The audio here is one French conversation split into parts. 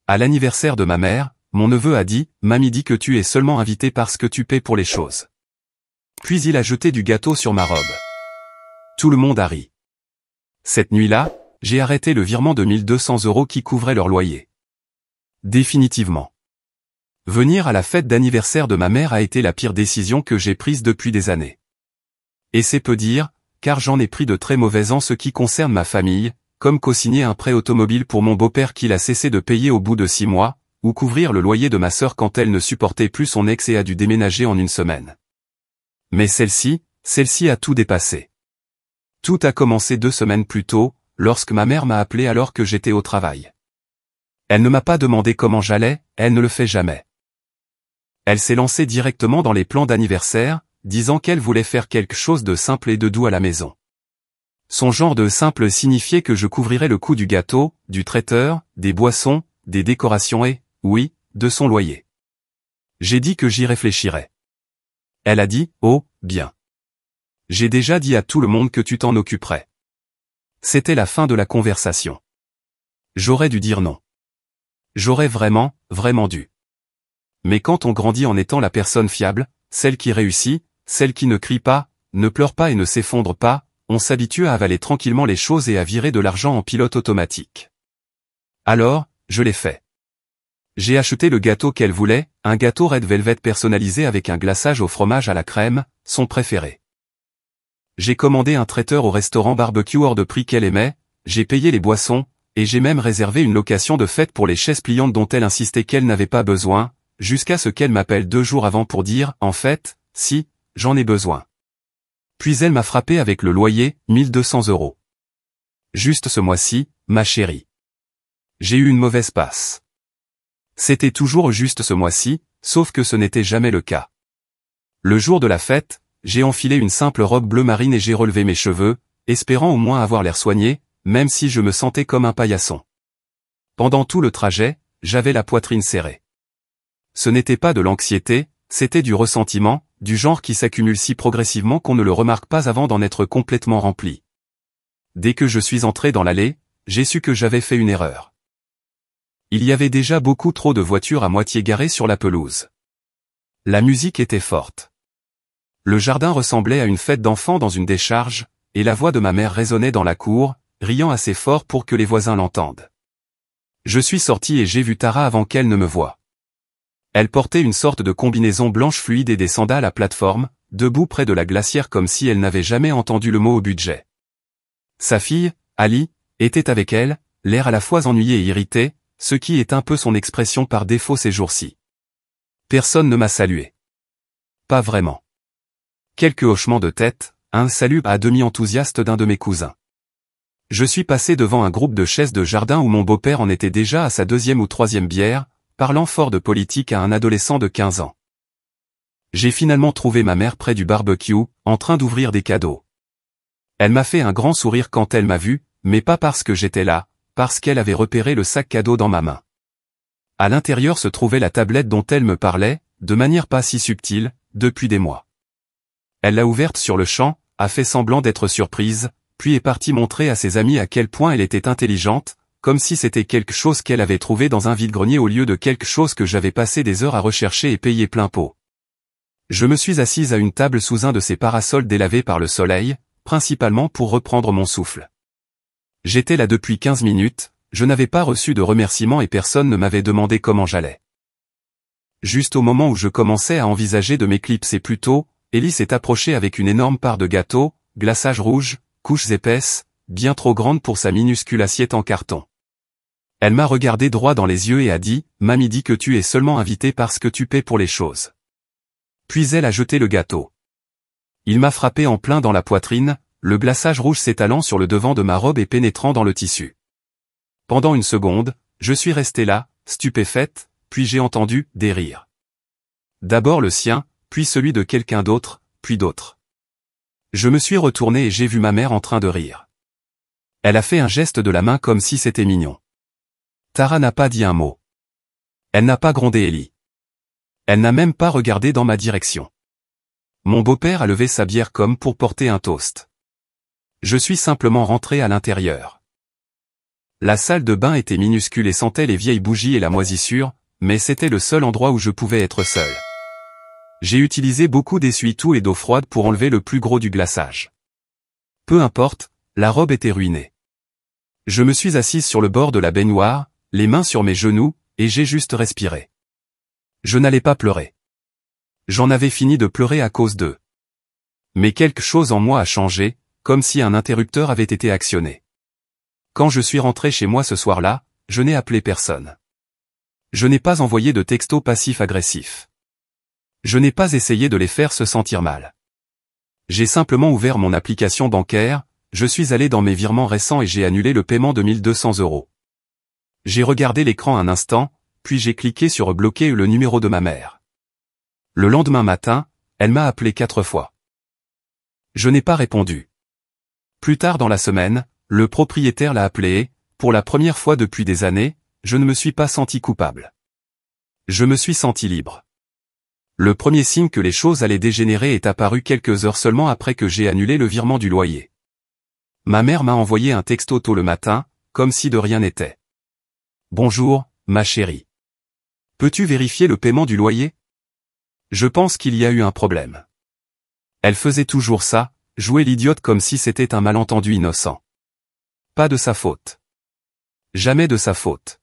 À l'anniversaire de ma mère, mon neveu a dit, mamie dit que tu es seulement invité parce que tu paies pour les choses. Puis il a jeté du gâteau sur ma robe. Tout le monde a ri. Cette nuit-là, j'ai arrêté le virement de 1200 € qui couvrait leur loyer. Définitivement. Venir à la fête d'anniversaire de ma mère a été la pire décision que j'ai prise depuis des années. Et c'est peu dire, car j'en ai pris de très mauvais en ce qui concerne ma famille, comme co-signer un prêt automobile pour mon beau-père qu'il a cessé de payer au bout de 6 mois, ou couvrir le loyer de ma sœur quand elle ne supportait plus son ex et a dû déménager en une semaine. Mais celle-ci a tout dépassé. Tout a commencé 2 semaines plus tôt, lorsque ma mère m'a appelé alors que j'étais au travail. Elle ne m'a pas demandé comment j'allais, elle ne le fait jamais. Elle s'est lancée directement dans les plans d'anniversaire, disant qu'elle voulait faire quelque chose de simple et de doux à la maison. Son genre de simple signifiait que je couvrirais le coût du gâteau, du traiteur, des boissons, des décorations et, oui, de son loyer. J'ai dit que j'y réfléchirais. Elle a dit, oh, bien. J'ai déjà dit à tout le monde que tu t'en occuperais. C'était la fin de la conversation. J'aurais dû dire non. J'aurais vraiment dû. Mais quand on grandit en étant la personne fiable, celle qui réussit, celle qui ne crie pas, ne pleure pas et ne s'effondre pas, on s'habitue à avaler tranquillement les choses et à virer de l'argent en pilote automatique. Alors, je l'ai fait. J'ai acheté le gâteau qu'elle voulait, un gâteau Red Velvet personnalisé avec un glaçage au fromage à la crème, son préféré. J'ai commandé un traiteur au restaurant barbecue hors de prix qu'elle aimait, j'ai payé les boissons, et j'ai même réservé une location de fête pour les chaises pliantes dont elle insistait qu'elle n'avait pas besoin, jusqu'à ce qu'elle m'appelle 2 jours avant pour dire, en fait, si, j'en ai besoin. Puis elle m'a frappé avec le loyer, 1200 €. Juste ce mois-ci, ma chérie. J'ai eu une mauvaise passe. C'était toujours juste ce mois-ci, sauf que ce n'était jamais le cas. Le jour de la fête, j'ai enfilé une simple robe bleu marine et j'ai relevé mes cheveux, espérant au moins avoir l'air soigné, même si je me sentais comme un paillasson. Pendant tout le trajet, j'avais la poitrine serrée. Ce n'était pas de l'anxiété, c'était du ressentiment, du genre qui s'accumule si progressivement qu'on ne le remarque pas avant d'en être complètement rempli. Dès que je suis entré dans l'allée, j'ai su que j'avais fait une erreur. Il y avait déjà beaucoup trop de voitures à moitié garées sur la pelouse. La musique était forte. Le jardin ressemblait à une fête d'enfants dans une décharge, et la voix de ma mère résonnait dans la cour, riant assez fort pour que les voisins l'entendent. Je suis sorti et j'ai vu Tara avant qu'elle ne me voie. Elle portait une sorte de combinaison blanche fluide et des sandales à plateforme, debout près de la glacière comme si elle n'avait jamais entendu le mot au budget. Sa fille, Ali, était avec elle, l'air à la fois ennuyé et irrité, ce qui est un peu son expression par défaut ces jours-ci. Personne ne m'a salué. Pas vraiment. Quelques hochements de tête, un salut à demi enthousiaste d'un de mes cousins. Je suis passé devant un groupe de chaises de jardin où mon beau-père en était déjà à sa 2e ou 3e bière, parlant fort de politique à un adolescent de 15 ans. J'ai finalement trouvé ma mère près du barbecue, en train d'ouvrir des cadeaux. Elle m'a fait un grand sourire quand elle m'a vu, mais pas parce que j'étais là, parce qu'elle avait repéré le sac cadeau dans ma main. À l'intérieur se trouvait la tablette dont elle me parlait, de manière pas si subtile, depuis des mois. Elle l'a ouverte sur le champ, a fait semblant d'être surprise, puis est partie montrer à ses amis à quel point elle était intelligente, comme si c'était quelque chose qu'elle avait trouvé dans un vide-grenier au lieu de quelque chose que j'avais passé des heures à rechercher et payer plein pot. Je me suis assise à une table sous un de ces parasols délavés par le soleil, principalement pour reprendre mon souffle. J'étais là depuis 15 minutes, je n'avais pas reçu de remerciements et personne ne m'avait demandé comment j'allais. Juste au moment où je commençais à envisager de m'éclipser plus tôt, Ellie s'est approchée avec une énorme part de gâteau, glaçage rouge, couches épaisses, bien trop grandes pour sa minuscule assiette en carton. Elle m'a regardé droit dans les yeux et a dit, « Mamie dit que tu es seulement invité parce que tu paies pour les choses. » Puis elle a jeté le gâteau. Il m'a frappé en plein dans la poitrine, le glaçage rouge s'étalant sur le devant de ma robe et pénétrant dans le tissu. Pendant une seconde, je suis resté là, stupéfaite, puis j'ai entendu des rires. D'abord le sien, puis celui de quelqu'un d'autre, puis d'autres. Je me suis retourné et j'ai vu ma mère en train de rire. Elle a fait un geste de la main comme si c'était mignon. Tara n'a pas dit un mot. Elle n'a pas grondé Ellie. Elle n'a même pas regardé dans ma direction. Mon beau-père a levé sa bière comme pour porter un toast. Je suis simplement rentré à l'intérieur. La salle de bain était minuscule et sentait les vieilles bougies et la moisissure, mais c'était le seul endroit où je pouvais être seul. J'ai utilisé beaucoup d'essuie-tout et d'eau froide pour enlever le plus gros du glaçage. Peu importe, la robe était ruinée. Je me suis assise sur le bord de la baignoire, les mains sur mes genoux, et j'ai juste respiré. Je n'allais pas pleurer. J'en avais fini de pleurer à cause d'eux. Mais quelque chose en moi a changé, comme si un interrupteur avait été actionné. Quand je suis rentré chez moi ce soir-là, je n'ai appelé personne. Je n'ai pas envoyé de textos passifs-agressifs. Je n'ai pas essayé de les faire se sentir mal. J'ai simplement ouvert mon application bancaire, je suis allé dans mes virements récents et j'ai annulé le paiement de 1200 €. J'ai regardé l'écran un instant, puis j'ai cliqué sur bloquer le numéro de ma mère. Le lendemain matin, elle m'a appelé 4 fois. Je n'ai pas répondu. Plus tard dans la semaine, le propriétaire l'a appelé et, pour la première fois depuis des années, je ne me suis pas senti coupable. Je me suis senti libre. Le premier signe que les choses allaient dégénérer est apparu quelques heures seulement après que j'ai annulé le virement du loyer. Ma mère m'a envoyé un texto tôt le matin, comme si de rien n'était. Bonjour, ma chérie. Peux-tu vérifier le paiement du loyer? Je pense qu'il y a eu un problème. Elle faisait toujours ça, jouer l'idiote comme si c'était un malentendu innocent. Pas de sa faute. Jamais de sa faute.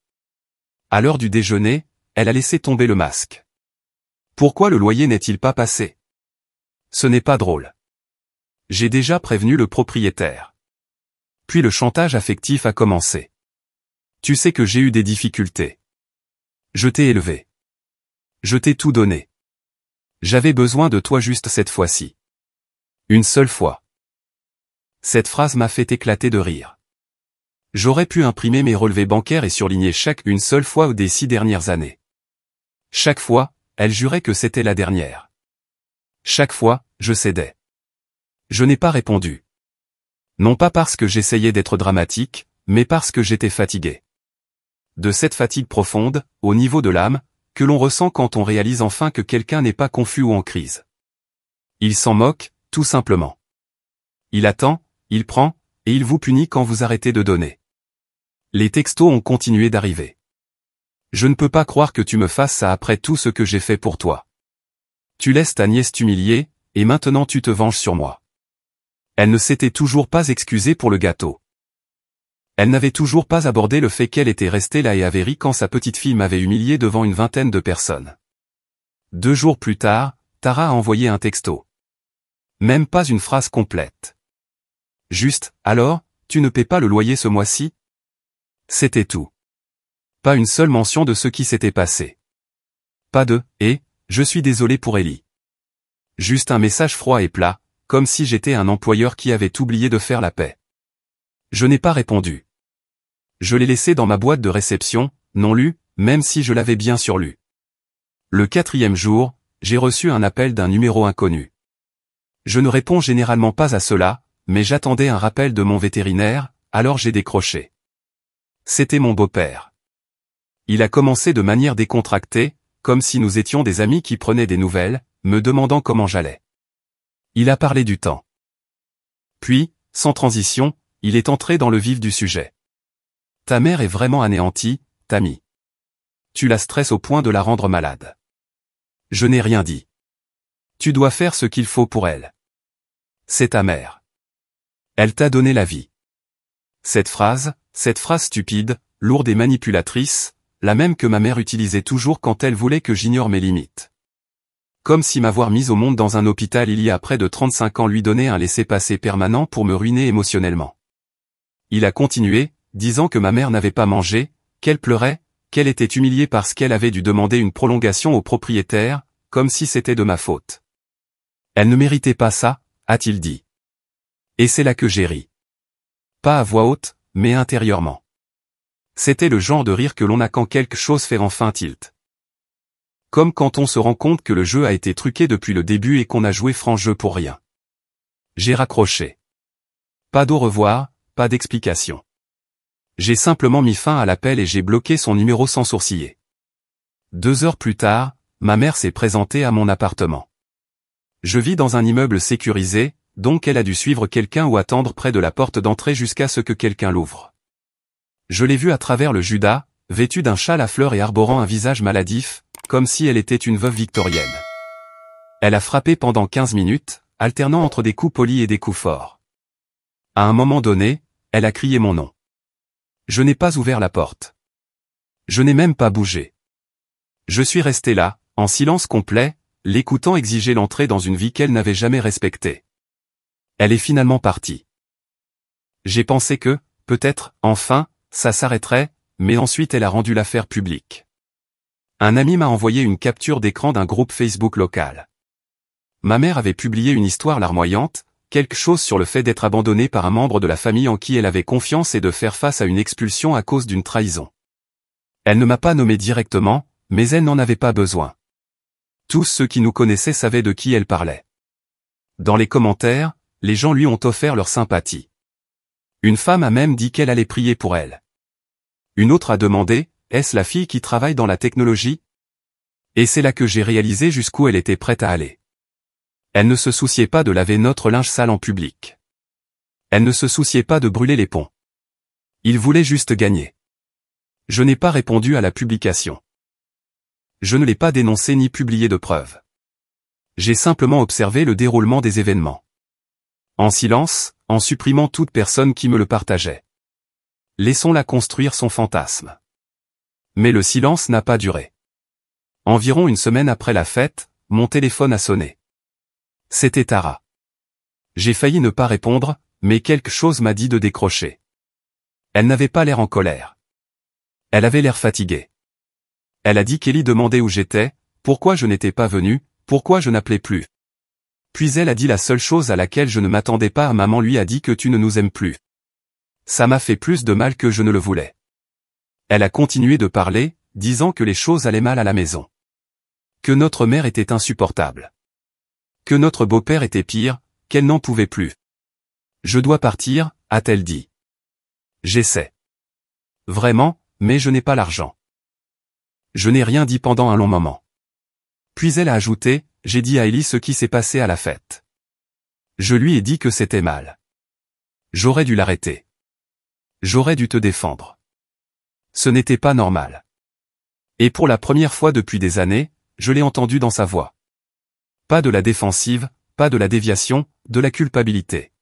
À l'heure du déjeuner, elle a laissé tomber le masque. Pourquoi le loyer n'est-il pas passé? Ce n'est pas drôle. J'ai déjà prévenu le propriétaire. Puis le chantage affectif a commencé. Tu sais que j'ai eu des difficultés. Je t'ai élevé. Je t'ai tout donné. J'avais besoin de toi juste cette fois-ci. Une seule fois. Cette phrase m'a fait éclater de rire. J'aurais pu imprimer mes relevés bancaires et surligner chaque une seule fois des 6 dernières années. Chaque fois, elle jurait que c'était la dernière. Chaque fois, je cédais. Je n'ai pas répondu. Non pas parce que j'essayais d'être dramatique, mais parce que j'étais fatigué. De cette fatigue profonde, au niveau de l'âme, que l'on ressent quand on réalise enfin que quelqu'un n'est pas confus ou en crise. Il s'en moque, tout simplement. Il attend, il prend, et il vous punit quand vous arrêtez de donner. Les textos ont continué d'arriver. Je ne peux pas croire que tu me fasses ça après tout ce que j'ai fait pour toi. Tu laisses ta nièce t'humilier, et maintenant tu te venges sur moi. Elle ne s'était toujours pas excusée pour le gâteau. Elle n'avait toujours pas abordé le fait qu'elle était restée là et avait ri quand sa petite fille m'avait humilié devant une vingtaine de personnes. 2 jours plus tard, Tara a envoyé un texto. Même pas une phrase complète. Juste, alors, tu ne paies pas le loyer ce mois-ci? C'était tout. Pas une seule mention de ce qui s'était passé. Pas de « et, je suis désolé pour Ellie ». Juste un message froid et plat, comme si j'étais un employeur qui avait oublié de faire la paix. Je n'ai pas répondu. Je l'ai laissé dans ma boîte de réception, non lu, même si je l'avais bien sûr lu. Le 4e jour, j'ai reçu un appel d'un numéro inconnu. Je ne réponds généralement pas à cela, mais j'attendais un rappel de mon vétérinaire, alors j'ai décroché. C'était mon beau-père. Il a commencé de manière décontractée, comme si nous étions des amis qui prenaient des nouvelles, me demandant comment j'allais. Il a parlé du temps. Puis, sans transition, il est entré dans le vif du sujet. Ta mère est vraiment anéantie, Tammy. Tu la stresses au point de la rendre malade. Je n'ai rien dit. Tu dois faire ce qu'il faut pour elle. C'est ta mère. Elle t'a donné la vie. Cette phrase stupide, lourde et manipulatrice, la même que ma mère utilisait toujours quand elle voulait que j'ignore mes limites. Comme si m'avoir mise au monde dans un hôpital il y a près de 35 ans lui donnait un laissez-passer permanent pour me ruiner émotionnellement. Il a continué, disant que ma mère n'avait pas mangé, qu'elle pleurait, qu'elle était humiliée parce qu'elle avait dû demander une prolongation au propriétaire, comme si c'était de ma faute. Elle ne méritait pas ça, a-t-il dit. Et c'est là que j'ai ri. Pas à voix haute, mais intérieurement. C'était le genre de rire que l'on a quand quelque chose fait enfin tilt. Comme quand on se rend compte que le jeu a été truqué depuis le début et qu'on a joué franc jeu pour rien. J'ai raccroché. Pas d'au revoir, pas d'explication. J'ai simplement mis fin à l'appel et j'ai bloqué son numéro sans sourciller. 2 heures plus tard, ma mère s'est présentée à mon appartement. Je vis dans un immeuble sécurisé, donc elle a dû suivre quelqu'un ou attendre près de la porte d'entrée jusqu'à ce que quelqu'un l'ouvre. Je l'ai vue à travers le Judas, vêtue d'un châle à fleurs et arborant un visage maladif, comme si elle était une veuve victorienne. Elle a frappé pendant 15 minutes, alternant entre des coups polis et des coups forts. À un moment donné, elle a crié mon nom. Je n'ai pas ouvert la porte. Je n'ai même pas bougé. Je suis resté là, en silence complet, l'écoutant exiger l'entrée dans une vie qu'elle n'avait jamais respectée. Elle est finalement partie. J'ai pensé que, peut-être, enfin, ça s'arrêterait, mais ensuite elle a rendu l'affaire publique. Un ami m'a envoyé une capture d'écran d'un groupe Facebook local. Ma mère avait publié une histoire larmoyante, quelque chose sur le fait d'être abandonnée par un membre de la famille en qui elle avait confiance et de faire face à une expulsion à cause d'une trahison. Elle ne m'a pas nommé directement, mais elle n'en avait pas besoin. Tous ceux qui nous connaissaient savaient de qui elle parlait. Dans les commentaires, les gens lui ont offert leur sympathie. Une femme a même dit qu'elle allait prier pour elle. Une autre a demandé, est-ce la fille qui travaille dans la technologie? Et c'est là que j'ai réalisé jusqu'où elle était prête à aller. Elle ne se souciait pas de laver notre linge sale en public. Elle ne se souciait pas de brûler les ponts. Il voulait juste gagner. Je n'ai pas répondu à la publication. Je ne l'ai pas dénoncé ni publié de preuves. J'ai simplement observé le déroulement des événements. En silence, en supprimant toute personne qui me le partageait. Laissons-la construire son fantasme. Mais le silence n'a pas duré. Environ une semaine après la fête, mon téléphone a sonné. C'était Tara. J'ai failli ne pas répondre, mais quelque chose m'a dit de décrocher. Elle n'avait pas l'air en colère. Elle avait l'air fatiguée. Elle a dit qu'Ellie demandait où j'étais, pourquoi je n'étais pas venu, pourquoi je n'appelais plus. Puis elle a dit la seule chose à laquelle je ne m'attendais pas, maman lui a dit que tu ne nous aimes plus. Ça m'a fait plus de mal que je ne le voulais. Elle a continué de parler, disant que les choses allaient mal à la maison. Que notre mère était insupportable. Que notre beau-père était pire, qu'elle n'en pouvait plus. Je dois partir, a-t-elle dit. J'essaie. Vraiment, mais je n'ai pas l'argent. Je n'ai rien dit pendant un long moment. Puis elle a ajouté, j'ai dit à Ellie ce qui s'est passé à la fête. Je lui ai dit que c'était mal. J'aurais dû l'arrêter. J'aurais dû te défendre. Ce n'était pas normal. Et pour la première fois depuis des années, je l'ai entendu dans sa voix. Pas de la défensive, pas de la déviation, de la culpabilité.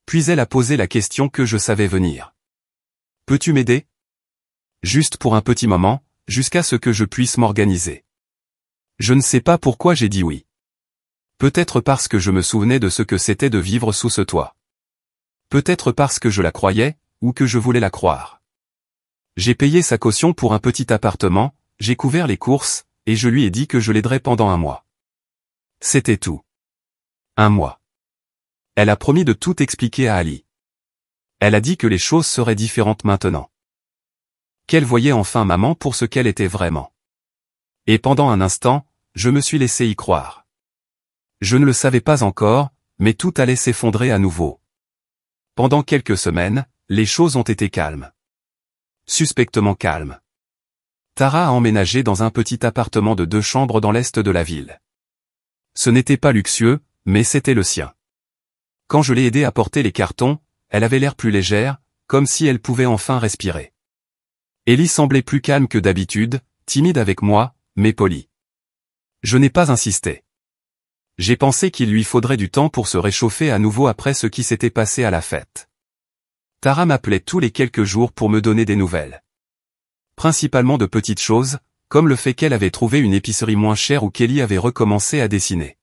Puis elle a posé la question que je savais venir. Peux-tu m'aider? Juste pour un petit moment, jusqu'à ce que je puisse m'organiser. Je ne sais pas pourquoi j'ai dit oui. Peut-être parce que je me souvenais de ce que c'était de vivre sous ce toit. Peut-être parce que je la croyais, ou que je voulais la croire. J'ai payé sa caution pour un petit appartement, j'ai couvert les courses, et je lui ai dit que je l'aiderais pendant un mois. C'était tout. Un mois. Elle a promis de tout expliquer à Ali. Elle a dit que les choses seraient différentes maintenant. Qu'elle voyait enfin maman pour ce qu'elle était vraiment. Et pendant un instant, je me suis laissé y croire. Je ne le savais pas encore, mais tout allait s'effondrer à nouveau. Pendant quelques semaines, les choses ont été calmes. Suspectement calmes. Tara a emménagé dans un petit appartement de 2 chambres dans l'est de la ville. Ce n'était pas luxueux, mais c'était le sien. Quand je l'ai aidée à porter les cartons, elle avait l'air plus légère, comme si elle pouvait enfin respirer. Ellie semblait plus calme que d'habitude, timide avec moi, mais polie. Je n'ai pas insisté. J'ai pensé qu'il lui faudrait du temps pour se réchauffer à nouveau après ce qui s'était passé à la fête. Tara m'appelait tous les quelques jours pour me donner des nouvelles. Principalement de petites choses, comme le fait qu'elle avait trouvé une épicerie moins chère où Kelly avait recommencé à dessiner.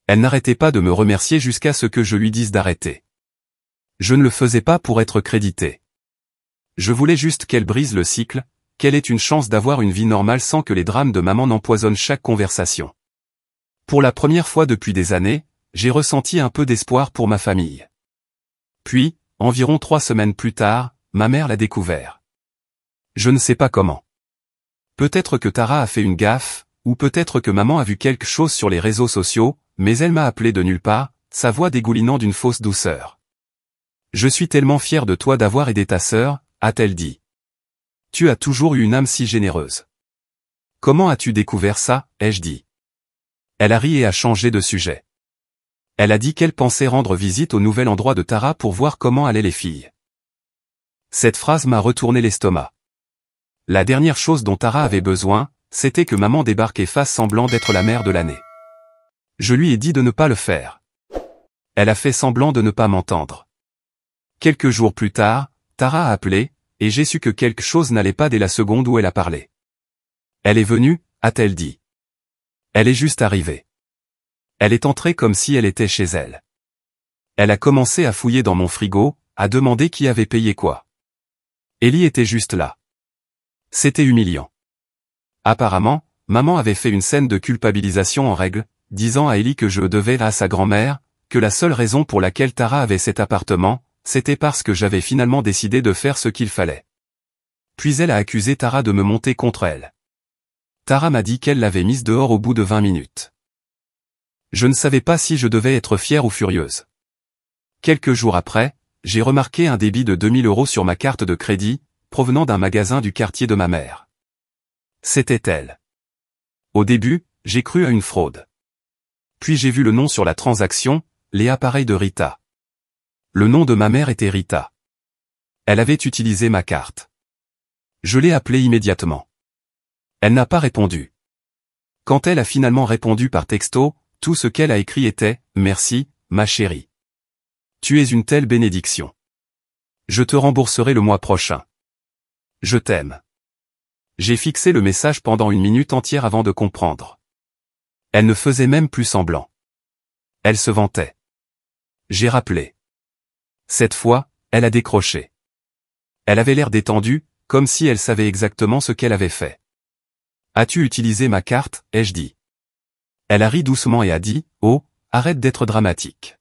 Elle n'arrêtait pas de me remercier jusqu'à ce que je lui dise d'arrêter. Je ne le faisais pas pour être crédité. Je voulais juste qu'elle brise le cycle, qu'elle ait une chance d'avoir une vie normale sans que les drames de maman n'empoisonnent chaque conversation. Pour la première fois depuis des années, j'ai ressenti un peu d'espoir pour ma famille. Puis, environ 3 semaines plus tard, ma mère l'a découvert. Je ne sais pas comment. Peut-être que Tara a fait une gaffe, ou peut-être que maman a vu quelque chose sur les réseaux sociaux, mais elle m'a appelé de nulle part, sa voix dégoulinant d'une fausse douceur. Je suis tellement fière de toi d'avoir aidé ta sœur, a-t-elle dit. Tu as toujours eu une âme si généreuse. Comment as-tu découvert ça, ai-je dit. Elle a ri et a changé de sujet. Elle a dit qu'elle pensait rendre visite au nouvel endroit de Tara pour voir comment allaient les filles. Cette phrase m'a retourné l'estomac. La dernière chose dont Tara avait besoin, c'était que maman débarque et fasse semblant d'être la mère de l'année. Je lui ai dit de ne pas le faire. Elle a fait semblant de ne pas m'entendre. Quelques jours plus tard, Tara a appelé, et j'ai su que quelque chose n'allait pas dès la seconde où elle a parlé. Elle est venue, a-t-elle dit. Elle est juste arrivée. Elle est entrée comme si elle était chez elle. Elle a commencé à fouiller dans mon frigo, à demander qui avait payé quoi. Ellie était juste là. C'était humiliant. Apparemment, maman avait fait une scène de culpabilisation en règle, disant à Ellie que je devais à sa grand-mère, que la seule raison pour laquelle Tara avait cet appartement, c'était parce que j'avais finalement décidé de faire ce qu'il fallait. Puis elle a accusé Tara de me monter contre elle. Tara m'a dit qu'elle l'avait mise dehors au bout de 20 minutes. Je ne savais pas si je devais être fière ou furieuse. Quelques jours après, j'ai remarqué un débit de 2000 € sur ma carte de crédit, provenant d'un magasin du quartier de ma mère. C'était elle. Au début, j'ai cru à une fraude. Puis j'ai vu le nom sur la transaction, les appareils de Rita. Le nom de ma mère était Rita. Elle avait utilisé ma carte. Je l'ai appelée immédiatement. Elle n'a pas répondu. Quand elle a finalement répondu par texto, tout ce qu'elle a écrit était « Merci, ma chérie. Tu es une telle bénédiction. Je te rembourserai le mois prochain. Je t'aime. » J'ai fixé le message pendant 1 minute entière avant de comprendre. Elle ne faisait même plus semblant. Elle se vantait. J'ai rappelé. Cette fois, elle a décroché. Elle avait l'air détendue, comme si elle savait exactement ce qu'elle avait fait. « As-tu utilisé ma carte ?» ai-je dit. Elle a ri doucement et a dit « Oh, arrête d'être dramatique.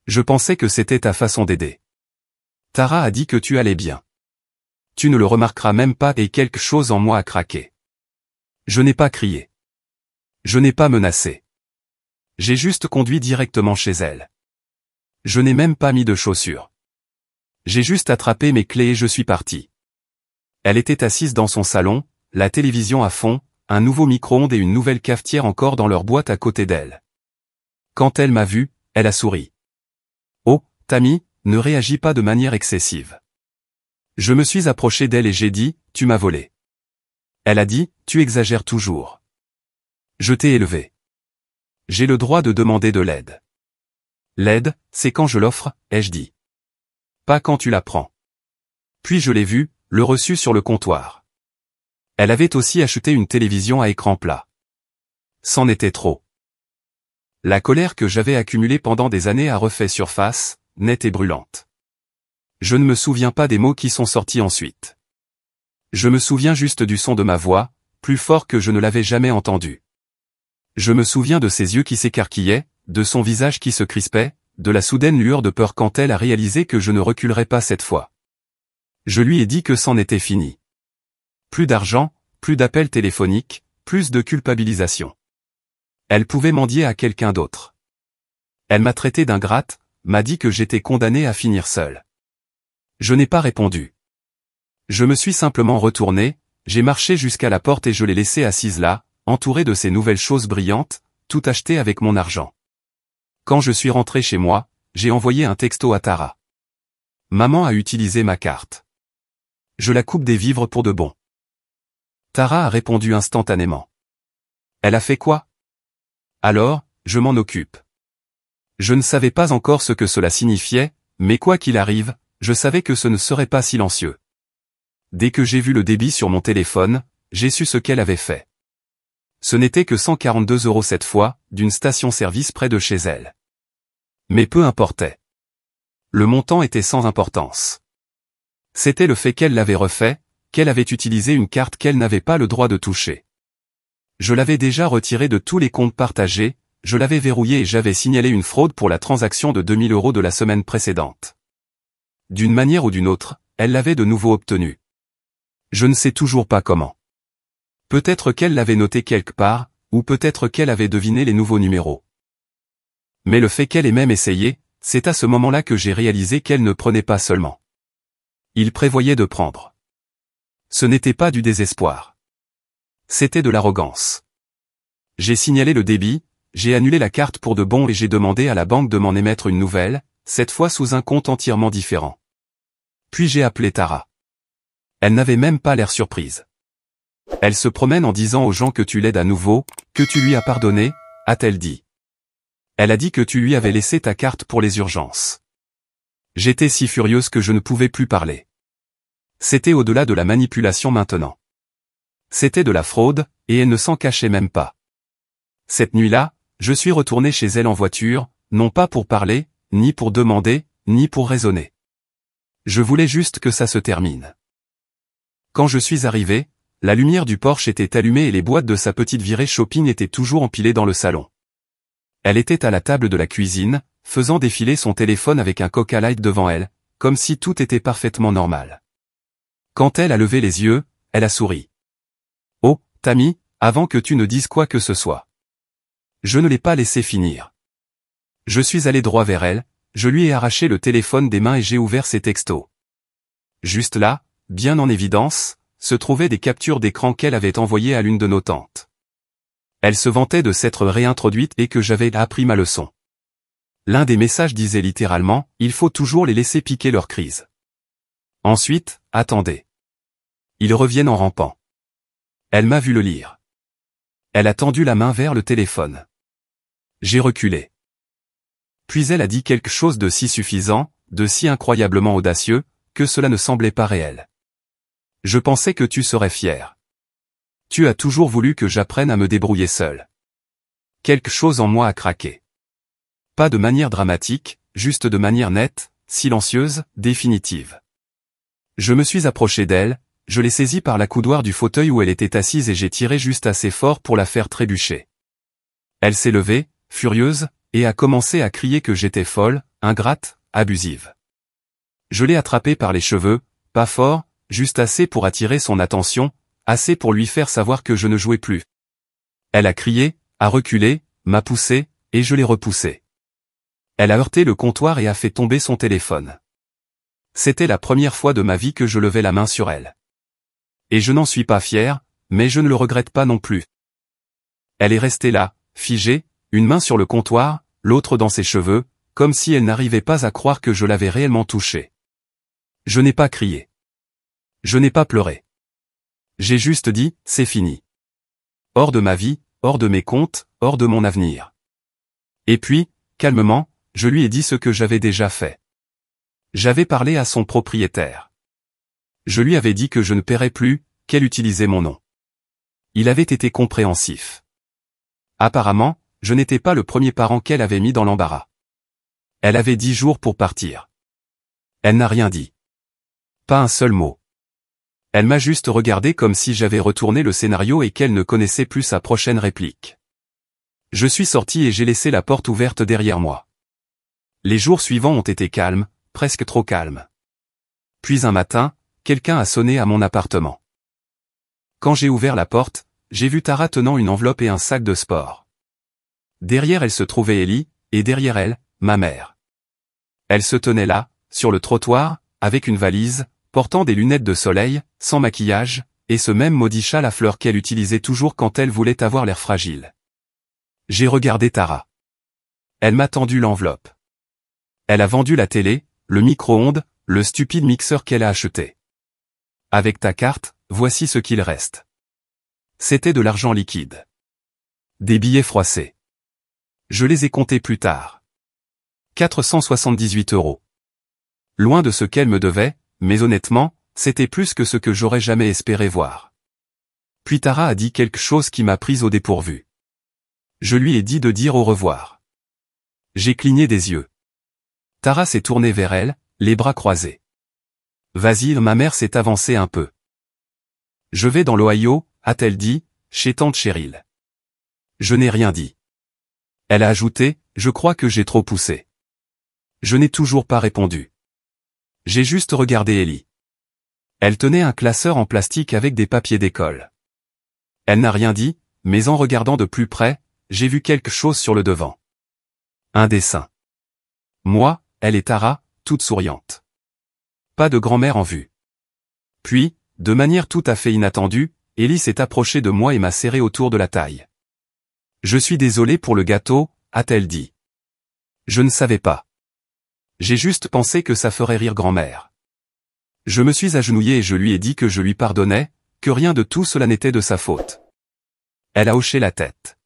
Je pensais que c'était ta façon d'aider. Tara a dit que tu allais bien. Tu ne le remarqueras même pas et quelque chose en moi a craqué. Je n'ai pas crié. Je n'ai pas menacé. J'ai juste conduit directement chez elle. Je n'ai même pas mis de chaussures. J'ai juste attrapé mes clés et je suis parti. Elle était assise dans son salon, la télévision à fond, un nouveau micro-ondes et une nouvelle cafetière encore dans leur boîte à côté d'elle. Quand elle m'a vu, elle a souri. Oh, Tammy, ne réagis pas de manière excessive. Je me suis approché d'elle et j'ai dit, tu m'as volé. Elle a dit, tu exagères toujours. Je t'ai élevé. J'ai le droit de demander de l'aide. L'aide, c'est quand je l'offre, ai-je dit. Pas quand tu la prends. Puis je l'ai vu, le reçu sur le comptoir. Elle avait aussi acheté une télévision à écran plat. C'en était trop. La colère que j'avais accumulée pendant des années a refait surface, nette et brûlante. Je ne me souviens pas des mots qui sont sortis ensuite. Je me souviens juste du son de ma voix, plus fort que je ne l'avais jamais entendu. Je me souviens de ses yeux qui s'écarquillaient, de son visage qui se crispait, de la soudaine lueur de peur quand elle a réalisé que je ne reculerais pas cette fois. Je lui ai dit que c'en était fini. Plus d'argent, plus d'appels téléphoniques, plus de culpabilisation. Elle pouvait mendier à quelqu'un d'autre. Elle m'a traité d'ingrate, m'a dit que j'étais condamné à finir seul. Je n'ai pas répondu. Je me suis simplement retourné, j'ai marché jusqu'à la porte et je l'ai laissée assise là, entourée de ces nouvelles choses brillantes, tout acheté avec mon argent. Quand je suis rentré chez moi, j'ai envoyé un texto à Tara. Maman a utilisé ma carte. Je la coupe des vivres pour de bon. Tara a répondu instantanément. Elle a fait quoi? Alors, je m'en occupe. Je ne savais pas encore ce que cela signifiait, mais quoi qu'il arrive, je savais que ce ne serait pas silencieux. Dès que j'ai vu le débit sur mon téléphone, j'ai su ce qu'elle avait fait. Ce n'était que 142 € cette fois, d'une station-service près de chez elle. Mais peu importait. Le montant était sans importance. C'était le fait qu'elle l'avait refait, qu'elle avait utilisé une carte qu'elle n'avait pas le droit de toucher. Je l'avais déjà retirée de tous les comptes partagés, je l'avais verrouillée et j'avais signalé une fraude pour la transaction de 2000 € de la semaine précédente. D'une manière ou d'une autre, elle l'avait de nouveau obtenu. Je ne sais toujours pas comment. Peut-être qu'elle l'avait noté quelque part, ou peut-être qu'elle avait deviné les nouveaux numéros. Mais le fait qu'elle ait même essayé, c'est à ce moment-là que j'ai réalisé qu'elle ne prenait pas seulement. Il prévoyait de prendre. Ce n'était pas du désespoir. C'était de l'arrogance. J'ai signalé le débit, j'ai annulé la carte pour de bon et j'ai demandé à la banque de m'en émettre une nouvelle, cette fois sous un compte entièrement différent. Puis j'ai appelé Tara. Elle n'avait même pas l'air surprise. Elle se promène en disant aux gens que tu l'aides à nouveau, que tu lui as pardonné, a-t-elle dit. Elle a dit que tu lui avais laissé ta carte pour les urgences. J'étais si furieuse que je ne pouvais plus parler. C'était au-delà de la manipulation maintenant. C'était de la fraude, et elle ne s'en cachait même pas. Cette nuit-là, je suis retourné chez elle en voiture, non pas pour parler, ni pour demander, ni pour raisonner. Je voulais juste que ça se termine. Quand je suis arrivé, la lumière du Porsche était allumée et les boîtes de sa petite virée shopping étaient toujours empilées dans le salon. Elle était à la table de la cuisine, faisant défiler son téléphone avec un Coca Light devant elle, comme si tout était parfaitement normal. Quand elle a levé les yeux, elle a souri. « Oh, Tammy, avant que tu ne dises quoi que ce soit. » Je ne l'ai pas laissé finir. Je suis allé droit vers elle, je lui ai arraché le téléphone des mains et j'ai ouvert ses textos. Juste là, bien en évidence, se trouvaient des captures d'écran qu'elle avait envoyées à l'une de nos tantes. Elle se vantait de s'être réintroduite et que j'avais appris ma leçon. L'un des messages disait littéralement « Il faut toujours les laisser piquer leur crise. » Ensuite, attendez. Ils reviennent en rampant. Elle m'a vu le lire. Elle a tendu la main vers le téléphone. J'ai reculé. Puis elle a dit quelque chose de si suffisant, de si incroyablement audacieux, que cela ne semblait pas réel. Je pensais que tu serais fier. Tu as toujours voulu que j'apprenne à me débrouiller seul. Quelque chose en moi a craqué. Pas de manière dramatique, juste de manière nette, silencieuse, définitive. Je me suis approché d'elle, je l'ai saisie par la coudoir du fauteuil où elle était assise et j'ai tiré juste assez fort pour la faire trébucher. Elle s'est levée, furieuse, et a commencé à crier que j'étais folle, ingrate, abusive. Je l'ai attrapée par les cheveux, pas fort, juste assez pour attirer son attention, assez pour lui faire savoir que je ne jouais plus. Elle a crié, a reculé, m'a poussé, et je l'ai repoussé. Elle a heurté le comptoir et a fait tomber son téléphone. C'était la première fois de ma vie que je levais la main sur elle. Et je n'en suis pas fier, mais je ne le regrette pas non plus. Elle est restée là, figée, une main sur le comptoir, l'autre dans ses cheveux, comme si elle n'arrivait pas à croire que je l'avais réellement touchée. Je n'ai pas crié. Je n'ai pas pleuré. J'ai juste dit, c'est fini. Hors de ma vie, hors de mes comptes, hors de mon avenir. Et puis, calmement, je lui ai dit ce que j'avais déjà fait. J'avais parlé à son propriétaire. Je lui avais dit que je ne paierais plus, qu'elle utilisait mon nom. Il avait été compréhensif. Apparemment, je n'étais pas le premier parent qu'elle avait mis dans l'embarras. Elle avait 10 jours pour partir. Elle n'a rien dit. Pas un seul mot. Elle m'a juste regardé comme si j'avais retourné le scénario et qu'elle ne connaissait plus sa prochaine réplique. Je suis sorti et j'ai laissé la porte ouverte derrière moi. Les jours suivants ont été calmes, presque trop calmes. Puis un matin, quelqu'un a sonné à mon appartement. Quand j'ai ouvert la porte, j'ai vu Tara tenant une enveloppe et un sac de sport. Derrière elle se trouvait Ellie, et derrière elle, ma mère. Elle se tenait là, sur le trottoir, avec une valise, portant des lunettes de soleil, sans maquillage, et ce même maudit châle à fleurs qu'elle utilisait toujours quand elle voulait avoir l'air fragile. J'ai regardé Tara. Elle m'a tendu l'enveloppe. Elle a vendu la télé, le micro-ondes, le stupide mixeur qu'elle a acheté. Avec ta carte, voici ce qu'il reste. C'était de l'argent liquide. Des billets froissés. Je les ai comptés plus tard. 478 €. Loin de ce qu'elle me devait, mais honnêtement, c'était plus que ce que j'aurais jamais espéré voir. Puis Tara a dit quelque chose qui m'a prise au dépourvu. Je lui ai dit de dire au revoir. J'ai cligné des yeux. Tara s'est tournée vers elle, les bras croisés. Vas-y, ma mère s'est avancée un peu. Je vais dans l'Ohio, a-t-elle dit, chez tante Cheryl. Je n'ai rien dit. Elle a ajouté, je crois que j'ai trop poussé. Je n'ai toujours pas répondu. J'ai juste regardé Ellie. Elle tenait un classeur en plastique avec des papiers d'école. Elle n'a rien dit, mais en regardant de plus près, j'ai vu quelque chose sur le devant. Un dessin. Moi, elle et Tara, toutes souriantes. Pas de grand-mère en vue. Puis, de manière tout à fait inattendue, Ellie s'est approchée de moi et m'a serré autour de la taille. Je suis désolé pour le gâteau, a-t-elle dit. Je ne savais pas. J'ai juste pensé que ça ferait rire grand-mère. Je me suis agenouillé et je lui ai dit que je lui pardonnais, que rien de tout cela n'était de sa faute. Elle a hoché la tête.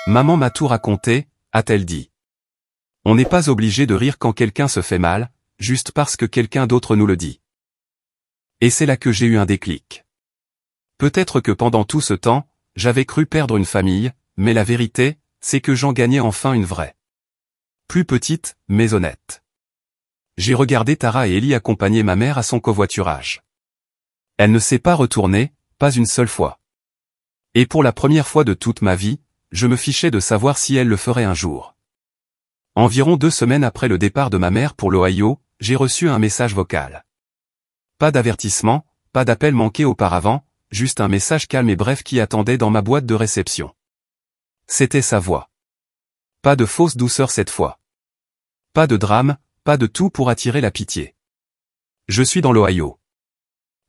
Maman m'a tout raconté, a-t-elle dit. On n'est pas obligé de rire quand quelqu'un se fait mal, juste parce que quelqu'un d'autre nous le dit. Et c'est là que j'ai eu un déclic. Peut-être que pendant tout ce temps, j'avais cru perdre une famille, mais la vérité, c'est que j'en gagnais enfin une vraie. Plus petite, mais honnête. J'ai regardé Tara et Ellie accompagner ma mère à son covoiturage. Elle ne s'est pas retournée, pas une seule fois. Et pour la première fois de toute ma vie, je me fichais de savoir si elle le ferait un jour. Environ 2 semaines après le départ de ma mère pour l'Ohio, j'ai reçu un message vocal. Pas d'avertissement, pas d'appel manqué auparavant, juste un message calme et bref qui attendait dans ma boîte de réception. C'était sa voix. Pas de fausse douceur cette fois. Pas de drame, pas de tout pour attirer la pitié. Je suis dans l'Ohio.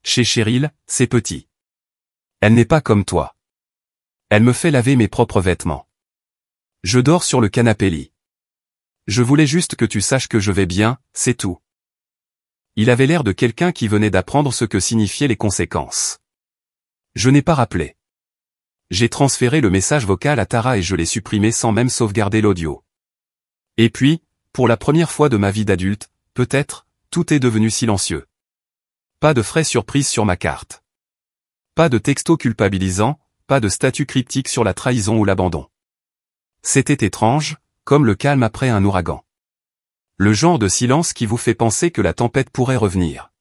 Chez Cheryl, c'est petit. Elle n'est pas comme toi. Elle me fait laver mes propres vêtements. Je dors sur le canapé lit. Je voulais juste que tu saches que je vais bien, c'est tout. Il avait l'air de quelqu'un qui venait d'apprendre ce que signifiaient les conséquences. Je n'ai pas rappelé. J'ai transféré le message vocal à Tara et je l'ai supprimé sans même sauvegarder l'audio. Et puis, pour la première fois de ma vie d'adulte, peut-être, tout est devenu silencieux. Pas de frais surprise sur ma carte. Pas de texto culpabilisant, pas de statut cryptique sur la trahison ou l'abandon. C'était étrange, comme le calme après un ouragan. Le genre de silence qui vous fait penser que la tempête pourrait revenir.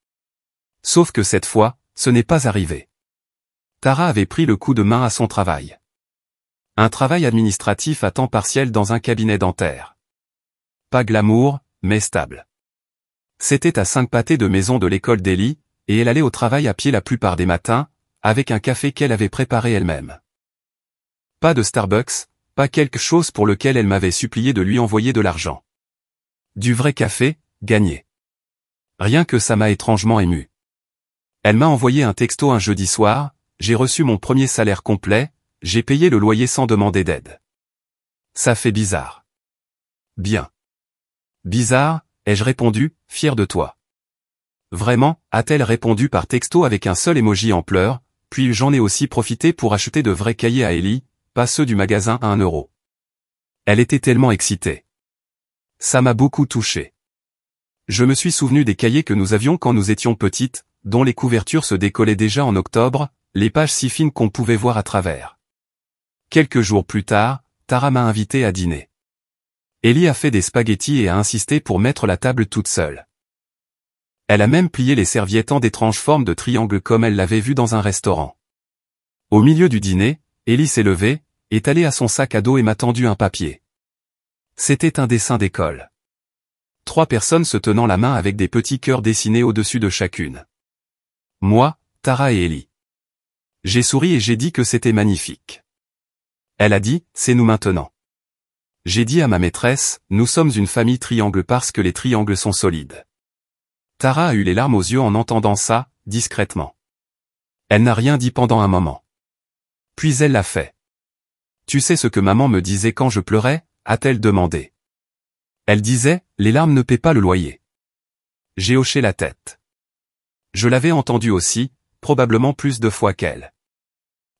Sauf que cette fois, ce n'est pas arrivé. Tara avait pris le coup de main à son travail. Un travail administratif à temps partiel dans un cabinet dentaire. Pas glamour, mais stable. C'était à 5 pâtés de maison de l'école d'Ellie, et elle allait au travail à pied la plupart des matins, avec un café qu'elle avait préparé elle-même. Pas de Starbucks, pas quelque chose pour lequel elle m'avait supplié de lui envoyer de l'argent. Du vrai café, gagné. Rien que ça m'a étrangement ému. Elle m'a envoyé un texto un jeudi soir, j'ai reçu mon premier salaire complet, j'ai payé le loyer sans demander d'aide. Ça fait bizarre. Bien. Bizarre, ai-je répondu, fier de toi. Vraiment, a-t-elle répondu par texto avec un seul emoji en pleurs, puis j'en ai aussi profité pour acheter de vrais cahiers à Ellie, pas ceux du magasin à 1 euro. Elle était tellement excitée. Ça m'a beaucoup touché. Je me suis souvenu des cahiers que nous avions quand nous étions petites, dont les couvertures se décollaient déjà en octobre, les pages si fines qu'on pouvait voir à travers. Quelques jours plus tard, Tara m'a invité à dîner. Ellie a fait des spaghettis et a insisté pour mettre la table toute seule. Elle a même plié les serviettes en d'étranges formes de triangles comme elle l'avait vu dans un restaurant. Au milieu du dîner, Ellie s'est levée, est allée à son sac à dos et m'a tendu un papier. C'était un dessin d'école. 3 personnes se tenant la main avec des petits cœurs dessinés au-dessus de chacune. Moi, Tara et Ellie. J'ai souri et j'ai dit que c'était magnifique. Elle a dit, c'est nous maintenant. J'ai dit à ma maîtresse, nous sommes une famille triangle parce que les triangles sont solides. Tara a eu les larmes aux yeux en entendant ça, discrètement. Elle n'a rien dit pendant un moment. Puis elle l'a fait. Tu sais ce que maman me disait quand je pleurais, a-t-elle demandé. Elle disait, les larmes ne paient pas le loyer. J'ai hoché la tête. Je l'avais entendu aussi, probablement plus de fois qu'elle.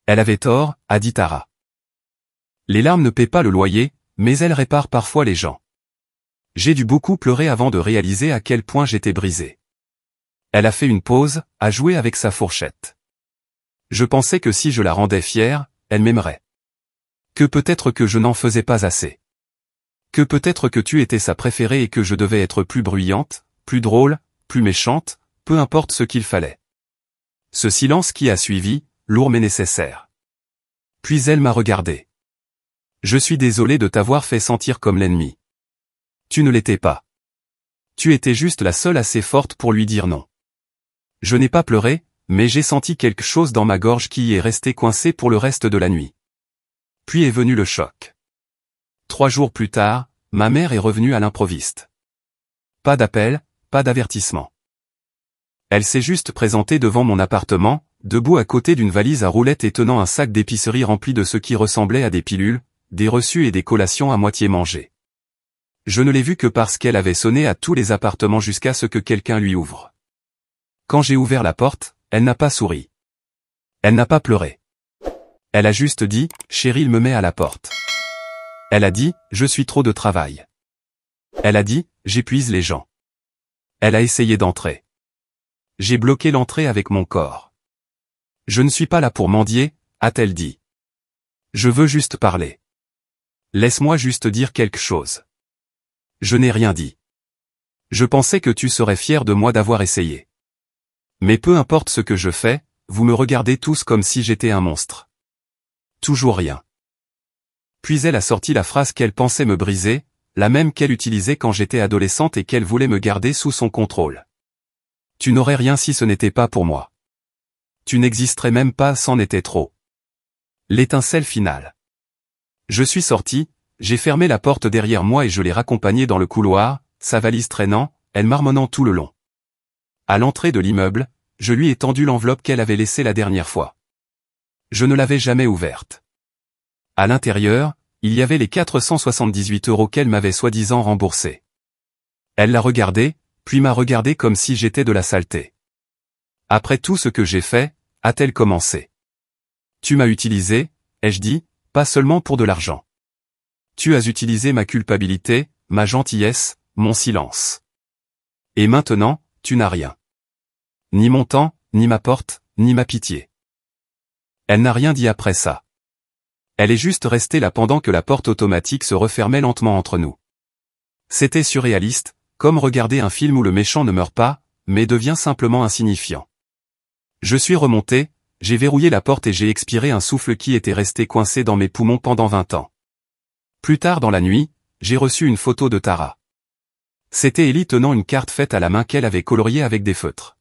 Elle avait tort, a dit Tara. Les larmes ne paient pas le loyer, mais elles réparent parfois les gens. J'ai dû beaucoup pleurer avant de réaliser à quel point j'étais brisé. Elle a fait une pause, a joué avec sa fourchette. Je pensais que si je la rendais fière, elle m'aimerait. Que peut-être que je n'en faisais pas assez. Que peut-être que tu étais sa préférée et que je devais être plus bruyante, plus drôle, plus méchante, peu importe ce qu'il fallait. Ce silence qui a suivi, lourd mais nécessaire. Puis elle m'a regardé. Je suis désolé de t'avoir fait sentir comme l'ennemi. Tu ne l'étais pas. Tu étais juste la seule assez forte pour lui dire non. Je n'ai pas pleuré, mais j'ai senti quelque chose dans ma gorge qui y est resté coincé pour le reste de la nuit. Puis est venu le choc. 3 jours plus tard, ma mère est revenue à l'improviste. Pas d'appel, pas d'avertissement. Elle s'est juste présentée devant mon appartement, debout à côté d'une valise à roulettes et tenant un sac d'épicerie rempli de ce qui ressemblait à des pilules, des reçus et des collations à moitié mangées. Je ne l'ai vue que parce qu'elle avait sonné à tous les appartements jusqu'à ce que quelqu'un lui ouvre. Quand j'ai ouvert la porte, elle n'a pas souri. Elle n'a pas pleuré. Elle a juste dit, Cheryl me met à la porte. Elle a dit, je suis trop de travail. Elle a dit, j'épuise les gens. Elle a essayé d'entrer. J'ai bloqué l'entrée avec mon corps. Je ne suis pas là pour mendier, a-t-elle dit. Je veux juste parler. Laisse-moi juste dire quelque chose. Je n'ai rien dit. Je pensais que tu serais fier de moi d'avoir essayé. Mais peu importe ce que je fais, vous me regardez tous comme si j'étais un monstre. Toujours rien. Puis elle a sorti la phrase qu'elle pensait me briser, la même qu'elle utilisait quand j'étais adolescente et qu'elle voulait me garder sous son contrôle. Tu n'aurais rien si ce n'était pas pour moi. Tu n'existerais même pas, c'en était trop. L'étincelle finale. Je suis sorti, j'ai fermé la porte derrière moi et je l'ai raccompagnée dans le couloir, sa valise traînant, elle marmonnant tout le long. À l'entrée de l'immeuble, je lui ai tendu l'enveloppe qu'elle avait laissée la dernière fois. Je ne l'avais jamais ouverte. À l'intérieur, il y avait les 478 € qu'elle m'avait soi-disant remboursés. Elle l'a regardé, puis m'a regardé comme si j'étais de la saleté. Après tout ce que j'ai fait, a-t-elle commencé. Tu m'as utilisé, ai-je dit, pas seulement pour de l'argent. Tu as utilisé ma culpabilité, ma gentillesse, mon silence. Et maintenant, tu n'as rien. Ni mon temps, ni ma porte, ni ma pitié. Elle n'a rien dit après ça. Elle est juste restée là pendant que la porte automatique se refermait lentement entre nous. C'était surréaliste, comme regarder un film où le méchant ne meurt pas, mais devient simplement insignifiant. Je suis remonté, j'ai verrouillé la porte et j'ai expiré un souffle qui était resté coincé dans mes poumons pendant 20 ans. Plus tard dans la nuit, j'ai reçu une photo de Tara. C'était Ellie tenant une carte faite à la main qu'elle avait coloriée avec des feutres.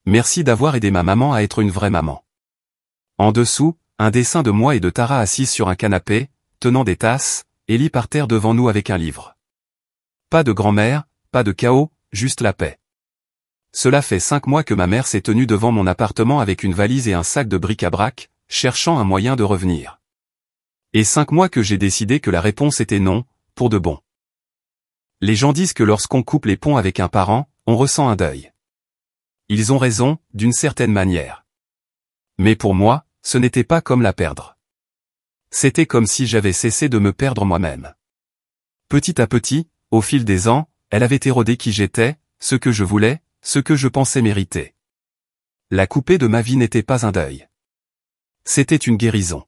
Merci d'avoir aidé ma maman à être une vraie maman. En dessous, un dessin de moi et de Tara assise sur un canapé, tenant des tasses, Ellie par terre devant nous avec un livre. Pas de grand-mère, pas de chaos, juste la paix. Cela fait 5 mois que ma mère s'est tenue devant mon appartement avec une valise et un sac de bric-à-brac, cherchant un moyen de revenir. Et 5 mois que j'ai décidé que la réponse était non, pour de bon. Les gens disent que lorsqu'on coupe les ponts avec un parent, on ressent un deuil. Ils ont raison, d'une certaine manière. Mais pour moi, ce n'était pas comme la perdre. C'était comme si j'avais cessé de me perdre moi-même. Petit à petit, au fil des ans, elle avait érodé qui j'étais, ce que je voulais, ce que je pensais mériter. La coupée de ma vie n'était pas un deuil. C'était une guérison.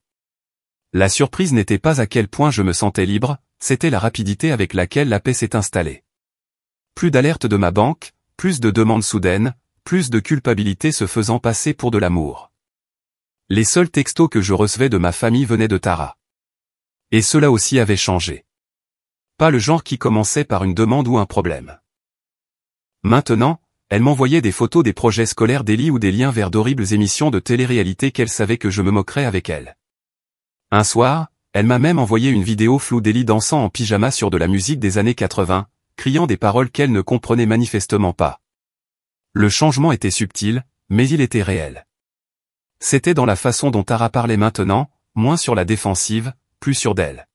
La surprise n'était pas à quel point je me sentais libre, c'était la rapidité avec laquelle la paix s'est installée. Plus d'alerte de ma banque, plus de demandes soudaines, plus de culpabilité se faisant passer pour de l'amour. Les seuls textos que je recevais de ma famille venaient de Tara. Et cela aussi avait changé. Pas le genre qui commençait par une demande ou un problème. Maintenant, elle m'envoyait des photos des projets scolaires d'Ellie ou des liens vers d'horribles émissions de télé-réalité qu'elle savait que je me moquerais avec elle. Un soir, elle m'a même envoyé une vidéo floue d'Ellie dansant en pyjama sur de la musique des années 80, criant des paroles qu'elle ne comprenait manifestement pas. Le changement était subtil, mais il était réel. C'était dans la façon dont Tara parlait maintenant, moins sur la défensive, plus sûre d'elle.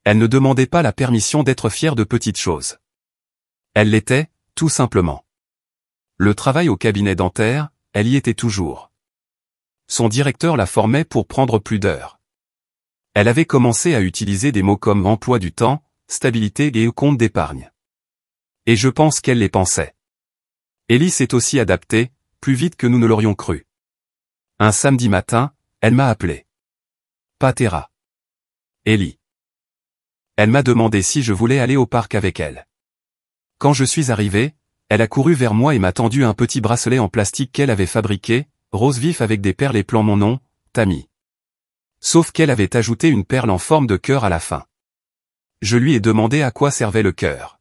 Elle ne demandait pas la permission d'être fière de petites choses. Elle l'était, tout simplement. Le travail au cabinet dentaire, elle y était toujours. Son directeur la formait pour prendre plus d'heures. Elle avait commencé à utiliser des mots comme emploi du temps, stabilité et compte d'épargne. Et je pense qu'elle les pensait. Ellie s'est aussi adaptée, plus vite que nous ne l'aurions cru. Un samedi matin, elle m'a appelé. Pas Tara. Ellie. Elle m'a demandé si je voulais aller au parc avec elle. Quand je suis arrivé, elle a couru vers moi et m'a tendu un petit bracelet en plastique qu'elle avait fabriqué, rose vif avec des perles et plan mon nom, Tammy. Sauf qu'elle avait ajouté une perle en forme de cœur à la fin. Je lui ai demandé à quoi servait le cœur.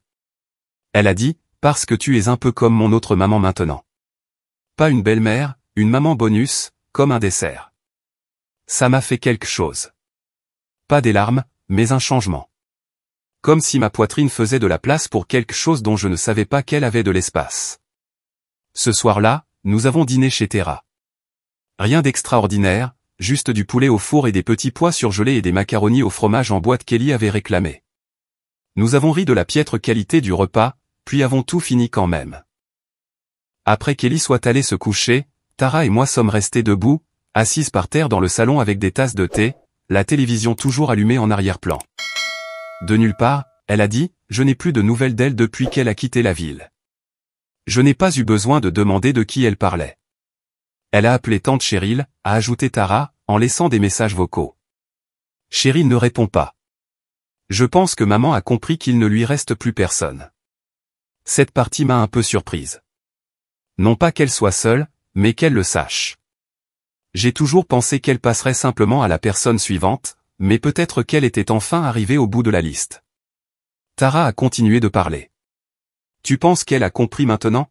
Elle a dit, parce que tu es un peu comme mon autre maman maintenant. Pas une belle-mère, une maman bonus, comme un dessert. Ça m'a fait quelque chose. Pas des larmes, mais un changement. Comme si ma poitrine faisait de la place pour quelque chose dont je ne savais pas qu'elle avait de l'espace. Ce soir-là, nous avons dîné chez Tara. Rien d'extraordinaire, juste du poulet au four et des petits pois surgelés et des macaronis au fromage en boîte qu'Ellie avait réclamé. Nous avons ri de la piètre qualité du repas, puis avons tout fini quand même. Après qu'Ellie soit allée se coucher, Tara et moi sommes restés debout, assises par terre dans le salon avec des tasses de thé, la télévision toujours allumée en arrière-plan. De nulle part, elle a dit, je n'ai plus de nouvelles d'elle depuis qu'elle a quitté la ville. Je n'ai pas eu besoin de demander de qui elle parlait. Elle a appelé tante Cheryl, a ajouté Tara, en laissant des messages vocaux. Cheryl ne répond pas. Je pense que maman a compris qu'il ne lui reste plus personne. Cette partie m'a un peu surprise. Non pas qu'elle soit seule, mais qu'elle le sache. J'ai toujours pensé qu'elle passerait simplement à la personne suivante, mais peut-être qu'elle était enfin arrivée au bout de la liste. Tara a continué de parler. Tu penses qu'elle a compris maintenant?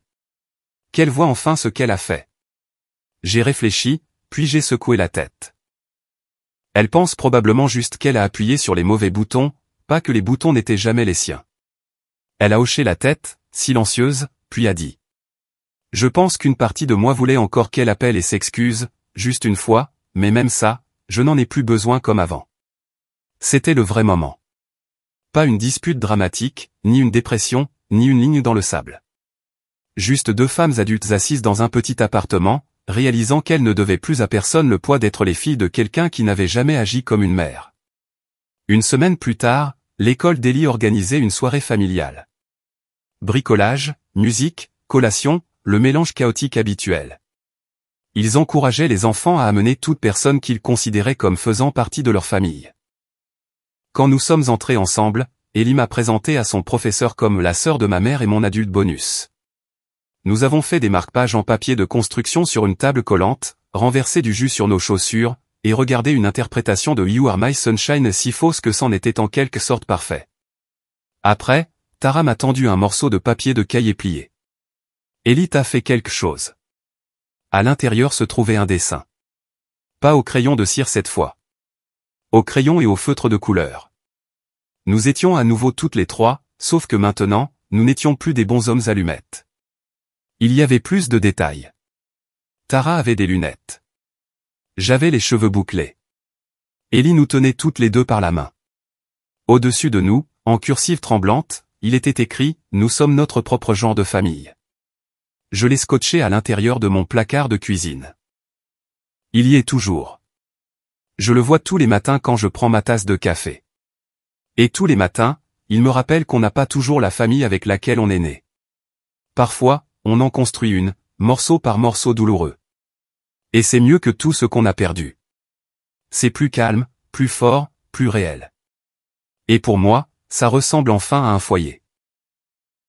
Qu'elle voit enfin ce qu'elle a fait? J'ai réfléchi, puis j'ai secoué la tête. Elle pense probablement juste qu'elle a appuyé sur les mauvais boutons, pas que les boutons n'étaient jamais les siens. Elle a hoché la tête, silencieuse, puis a dit. Je pense qu'une partie de moi voulait encore qu'elle appelle et s'excuse, juste une fois, mais même ça, je n'en ai plus besoin comme avant. C'était le vrai moment. Pas une dispute dramatique, ni une dépression, ni une ligne dans le sable. Juste deux femmes adultes assises dans un petit appartement, réalisant qu'elles ne devaient plus à personne le poids d'être les filles de quelqu'un qui n'avait jamais agi comme une mère. Une semaine plus tard, l'école d'Ellie organisait une soirée familiale. Bricolage, musique, collation, le mélange chaotique habituel. Ils encourageaient les enfants à amener toute personne qu'ils considéraient comme faisant partie de leur famille. Quand nous sommes entrés ensemble, Ellie m'a présenté à son professeur comme la sœur de ma mère et mon adulte bonus. Nous avons fait des marque-pages en papier de construction sur une table collante, renversé du jus sur nos chaussures, et regardé une interprétation de You Are My Sunshine si fausse que c'en était en quelque sorte parfait. Après, Tara m'a tendu un morceau de papier de cahier plié. Ellie a fait quelque chose. À l'intérieur se trouvait un dessin. Pas au crayon de cire cette fois. Au crayon et au feutre de couleur. Nous étions à nouveau toutes les trois, sauf que maintenant, nous n'étions plus des bonshommes allumettes. Il y avait plus de détails. Tara avait des lunettes. J'avais les cheveux bouclés. Ellie nous tenait toutes les deux par la main. Au-dessus de nous, en cursive tremblante, il était écrit « Nous sommes notre propre genre de famille ». Je l'ai scotché à l'intérieur de mon placard de cuisine. Il y est toujours. Je le vois tous les matins quand je prends ma tasse de café. Et tous les matins, il me rappelle qu'on n'a pas toujours la famille avec laquelle on est né. Parfois, on en construit une, morceau par morceau douloureux. Et c'est mieux que tout ce qu'on a perdu. C'est plus calme, plus fort, plus réel. Et pour moi, ça ressemble enfin à un foyer.